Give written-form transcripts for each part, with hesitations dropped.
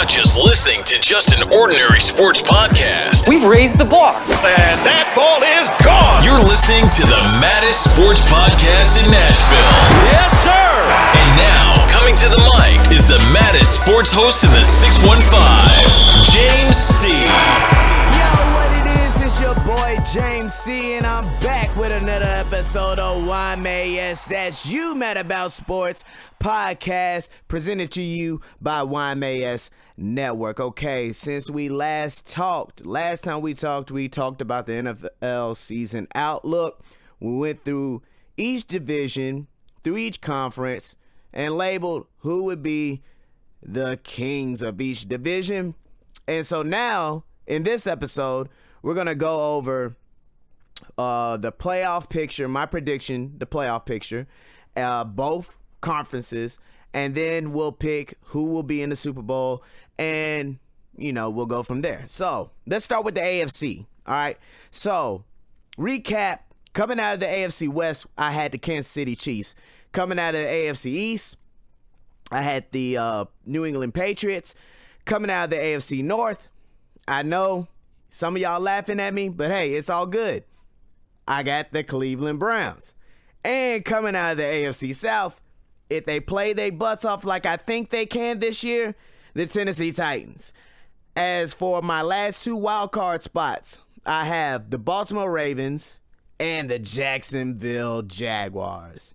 not just listening to just an ordinary sports podcast. We've raised the bar. And that ball is gone. You're listening to the maddest sports podcast in Nashville. Yes, sir. And now, coming to the mic is the maddest sports host in the 615, James C. It's your boy James C, and I'm back with another episode of YMAS. That's You Mad About Sports podcast, presented to you by YMAS Network. Okay, since we last time we talked about the NFL season outlook. We went through each division, through each conference, and labeled who would be the kings of each division. And so now, in this episode, we're going to go over the playoff picture, my prediction, the playoff picture, both conferences, and then we'll pick who will be in the Super Bowl, and, we'll go from there. So, let's start with the AFC, all right? So, recap, coming out of the AFC West, I had the Kansas City Chiefs. Coming out of the AFC East, I had the New England Patriots. Coming out of the AFC North, I know some of y'all laughing at me, but hey, it's all good. I got the Cleveland Browns. And coming out of the AFC South, if they play their butts off like I think they can this year, the Tennessee Titans. As for my last two wild card spots, I have the Baltimore Ravens and the Jacksonville Jaguars.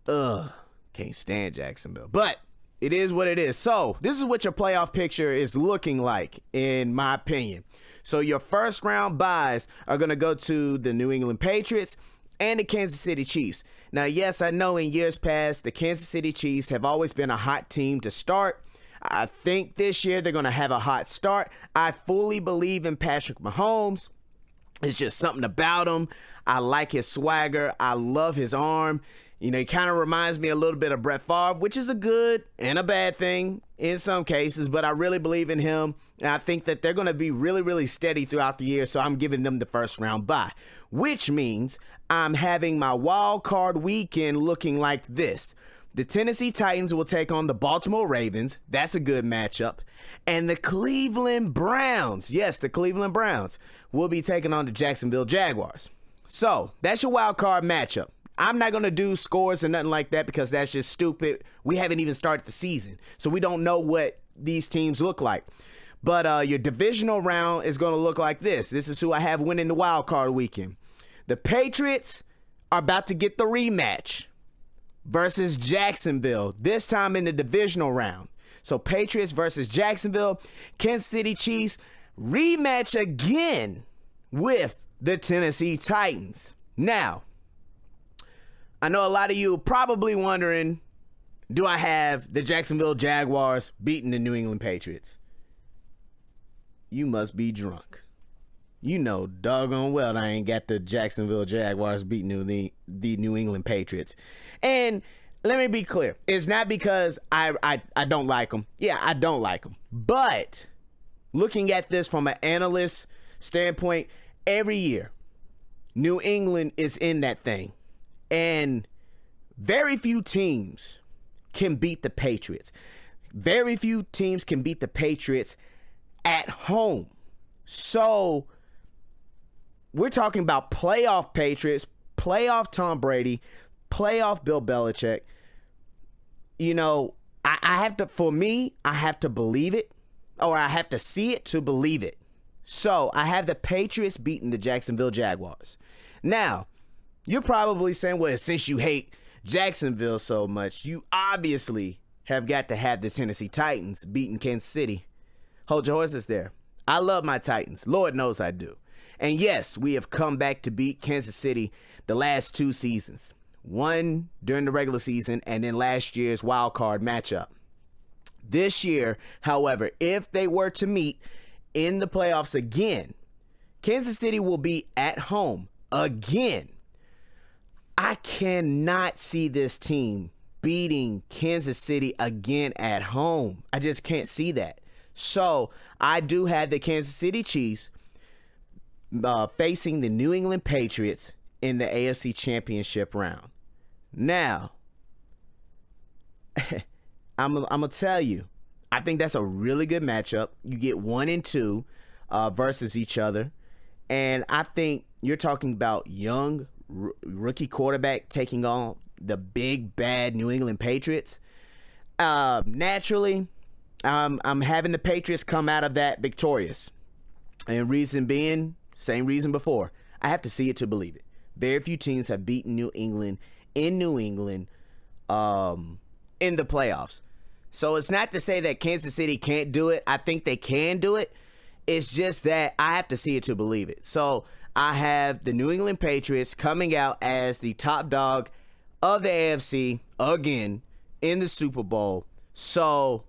Can't stand Jacksonville, but it is what it is. So this is what your playoff picture is looking like, in my opinion. So your first round buys are going to go to the New England Patriots and the Kansas City Chiefs. Now, yes, I know in years past, the Kansas City Chiefs have always been a hot team to start. I think this year they're going to have a hot start. I fully believe in Patrick Mahomes. It's just something about him. I like his swagger. I love his arm. He kind of reminds me a little bit of Brett Favre, which is a good and a bad thing in some cases, but I really believe in him, and I think that they're going to be really, really steady throughout the year, so I'm giving them the first round bye, which means I'm having my wild card weekend looking like this. The Tennessee Titans will take on the Baltimore Ravens. That's a good matchup. And the Cleveland Browns, yes, the Cleveland Browns, will be taking on the Jacksonville Jaguars. So that's your wild card matchup. I'm not going to do scores or nothing like that because that's just stupid. We haven't even started the season, so we don't know what these teams look like. But your divisional round is going to look like this. This is who I have winning the wild card weekend. The Patriots are about to get the rematch versus Jacksonville, this time in the divisional round. So Patriots versus Jacksonville. Kansas City Chiefs rematch again with the Tennessee Titans. Now, I know a lot of you are probably wondering, do I have the Jacksonville Jaguars beating the New England Patriots? You must be drunk. You know doggone well I ain't got the Jacksonville Jaguars beating the New England Patriots. And let me be clear. It's not because I don't like them. Yeah, I don't like them. But looking at this from an analyst standpoint, every year, New England is in that thing. And very few teams can beat the Patriots. Very few teams can beat the Patriots at home. So we're talking about playoff Patriots, playoff Tom Brady, playoff Bill Belichick. I have to believe it, or I have to see it to believe it. So I have the Patriots beating the Jacksonville Jaguars. Now, you're probably saying, well, since you hate Jacksonville so much, you obviously have got to have the Tennessee Titans beating Kansas City. Hold your horses there. I love my Titans. Lord knows I do. And yes, we have come back to beat Kansas City the last two seasons. One during the regular season and then last year's wild card matchup. This year, however, if they were to meet in the playoffs again, Kansas City will be at home again. I cannot see this team beating Kansas City again at home. I just can't see that. So I do have the Kansas City Chiefs facing the New England Patriots in the AFC Championship round. Now, I'm going to tell you, I think that's a really good matchup. You get 1 and 2 versus each other. And I think you're talking about young rookie quarterback taking on the big, bad New England Patriots. Naturally, I'm having the Patriots come out of that victorious. And reason being, same reason before. I have to see it to believe it. Very few teams have beaten New England in New England in the playoffs. So it's not to say that Kansas City can't do it. I think they can do it. It's just that I have to see it to believe it. So I have the New England Patriots coming out as the top dog of the AFC again in the Super Bowl. So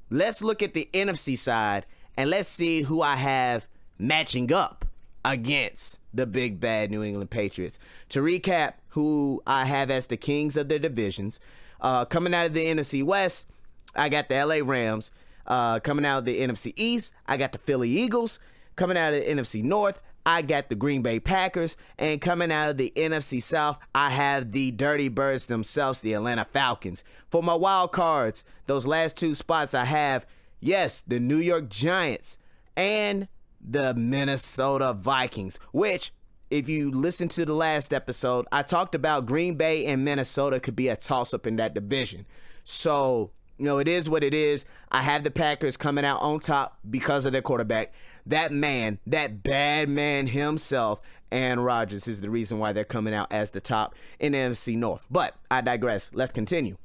let's look at the NFC side and let's see who I have matching up against the big bad New England Patriots. To recap who I have as the kings of their divisions, coming out of the NFC West, I got the LA Rams. Coming out of the NFC East, I got the Philly Eagles. Coming out of the NFC North, I got the Green Bay Packers. And coming out of the NFC South, I have the Dirty Birds themselves, the Atlanta Falcons. For my wild cards, those last 2 spots I have, yes, the New York Giants and the Minnesota Vikings, which, if you listen to the last episode, I talked about Green Bay and Minnesota could be a toss-up in that division. So, it is what it is. I have the Packers coming out on top because of their quarterback. That man, that bad man himself, Aaron Rodgers, is the reason why they're coming out as the top in the NFC North. But I digress. Let's continue.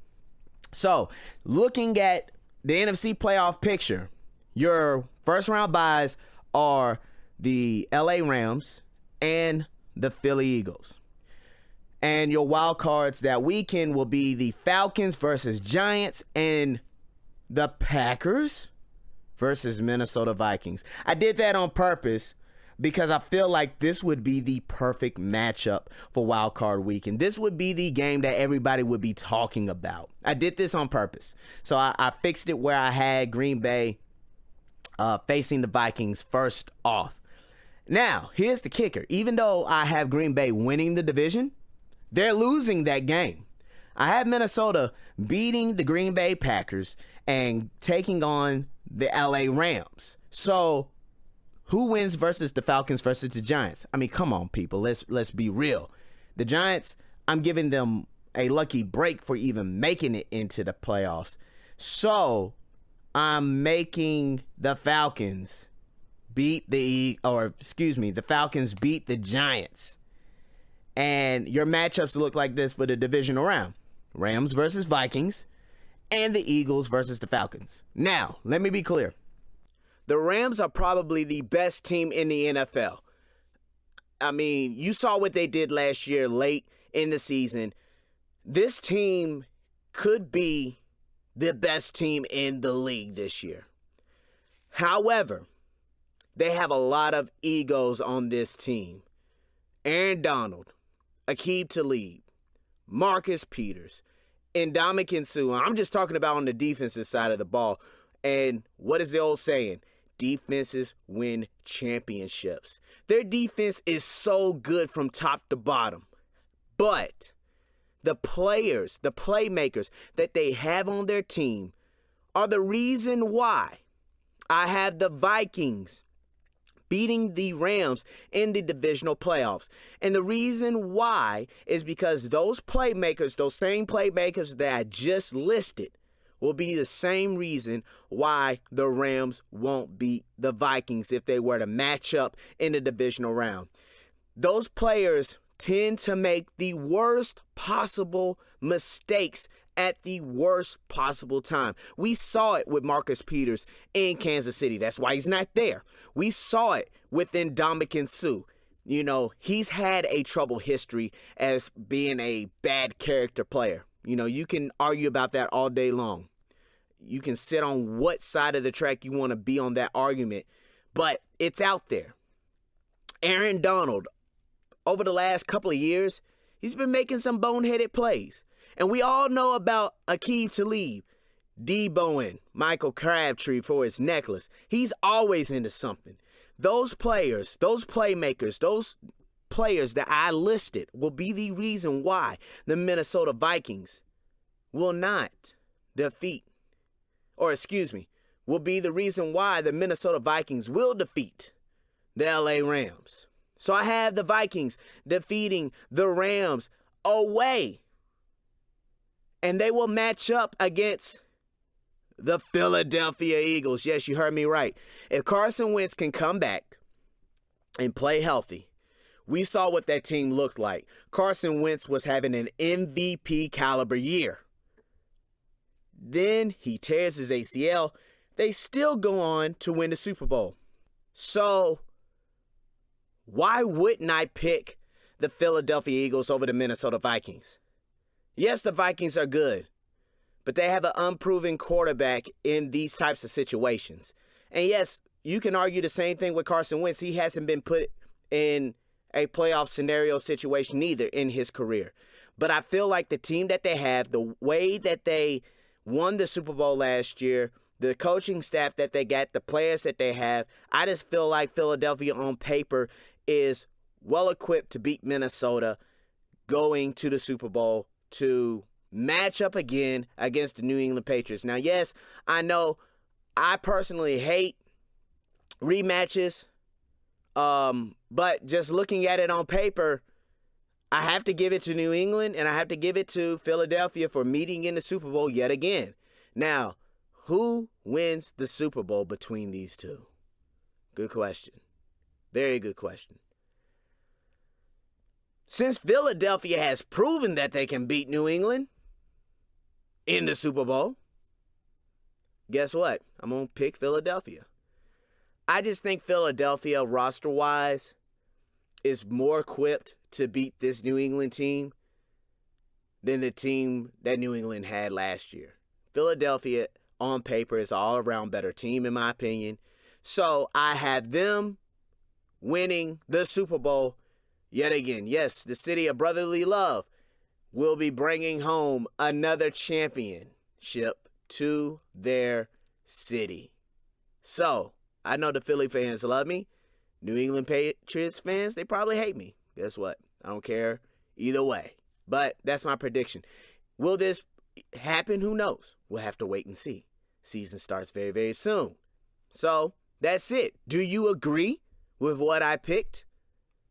So, looking at the NFC playoff picture, your first round buys are the LA Rams and the Philly Eagles. And your wild cards that weekend will be the Falcons versus Giants and the Packers versus Minnesota Vikings. I did that on purpose because I feel like this would be the perfect matchup for wild card weekend. This would be the game that everybody would be talking about. I did this on purpose. So I fixed it where I had Green Bay facing the Vikings first off. Now, here's the kicker. Even though I have Green Bay winning the division, they're losing that game. I have Minnesota beating the Green Bay Packers and taking on the LA Rams. So, who wins versus the Falcons versus the Giants? I mean, come on, people. Let's be real. The Giants, I'm giving them a lucky break for even making it into the playoffs. So, I'm making the Falcons beat the Falcons beat the Giants. And your matchups look like this for the divisional round. Rams versus Vikings and the Eagles versus the Falcons. Now, let me be clear. The Rams are probably the best team in the NFL. I mean, you saw what they did last year late in the season. This team could be the best team in the league this year. However, they have a lot of egos on this team. Aaron Donald, Aqib Talib, Marcus Peters, and Ndamukong Suh. I'm just talking about on the defensive side of the ball. And what is the old saying? Defenses win championships. Their defense is so good from top to bottom. But the players, the playmakers that they have on their team are the reason why I have the Vikings beating the Rams in the divisional playoffs. And the reason why is because those playmakers, those same playmakers that I just listed, will be the same reason why the Rams won't beat the Vikings if they were to match up in the divisional round. Those players tend to make the worst possible mistakes at the worst possible time. We saw it with Marcus Peters in Kansas City. That's why he's not there. We saw it with Ndamukong Suh. You know, he's had a trouble history as being a bad character player. You know, you can argue about that all day long. You can sit on what side of the track you want to be on that argument, but it's out there. Aaron Donald, over the last couple of years, he's been making some boneheaded plays. And we all know about Aqib Talib, D. Bowen, Michael Crabtree for his necklace. He's always into something. Those players, those playmakers, those players that I listed will be the reason why the Minnesota Vikings will not will be the reason why the Minnesota Vikings will defeat the LA Rams. So I have the Vikings defeating the Rams away. And they will match up against the Philadelphia Eagles. Yes, you heard me right. If Carson Wentz can come back and play healthy, we saw what that team looked like. Carson Wentz was having an MVP caliber year. Then he tears his ACL. They still go on to win the Super Bowl. So why wouldn't I pick the Philadelphia Eagles over the Minnesota Vikings? Yes, the Vikings are good, but they have an unproven quarterback in these types of situations. And yes, you can argue the same thing with Carson Wentz. He hasn't been put in a playoff scenario situation either in his career. But I feel like the team that they have, the way that they won the Super Bowl last year, the coaching staff that they got, the players that they have, I just feel like Philadelphia on paper is well equipped to beat Minnesota going to the Super Bowl to match up again against the New England Patriots. Now, yes, I know I personally hate rematches, but just looking at it on paper, I have to give it to New England and I have to give it to Philadelphia for meeting in the Super Bowl yet again. Now, who wins the Super Bowl between these two? Good question. Very good question. Since Philadelphia has proven that they can beat New England in the Super Bowl, guess what? I'm going to pick Philadelphia. I just think Philadelphia, roster-wise, is more equipped to beat this New England team than the team that New England had last year. Philadelphia, on paper, is an all-around better team, in my opinion. So I have them winning the Super Bowl yet again. Yes, the city of brotherly love will be bringing home another championship to their city. So, I know the Philly fans love me. New England Patriots fans, they probably hate me. Guess what? I don't care either way. But that's my prediction. Will this happen? Who knows? We'll have to wait and see. Season starts very, very soon. So, that's it. Do you agree with what I picked?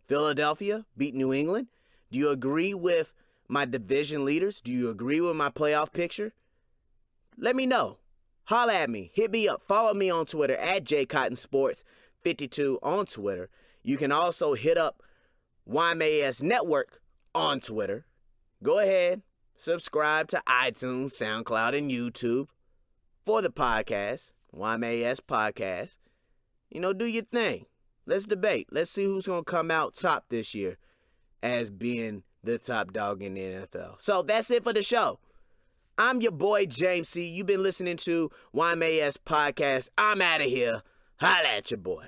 Philadelphia beat New England? Do you agree with my division leaders? Do you agree with my playoff picture? Let me know. Holla at me. Hit me up. Follow me on Twitter at JCottonSports52 on Twitter. You can also hit up YMAS Network on Twitter. Go ahead. Subscribe to iTunes, SoundCloud, and YouTube for the podcast, YMAS Podcast. Do your thing. Let's debate. Let's see who's going to come out top this year as being the top dog in the NFL. So that's it for the show. I'm your boy, James C. You've been listening to YMAS Podcast. I'm out of here. Holla at your boy.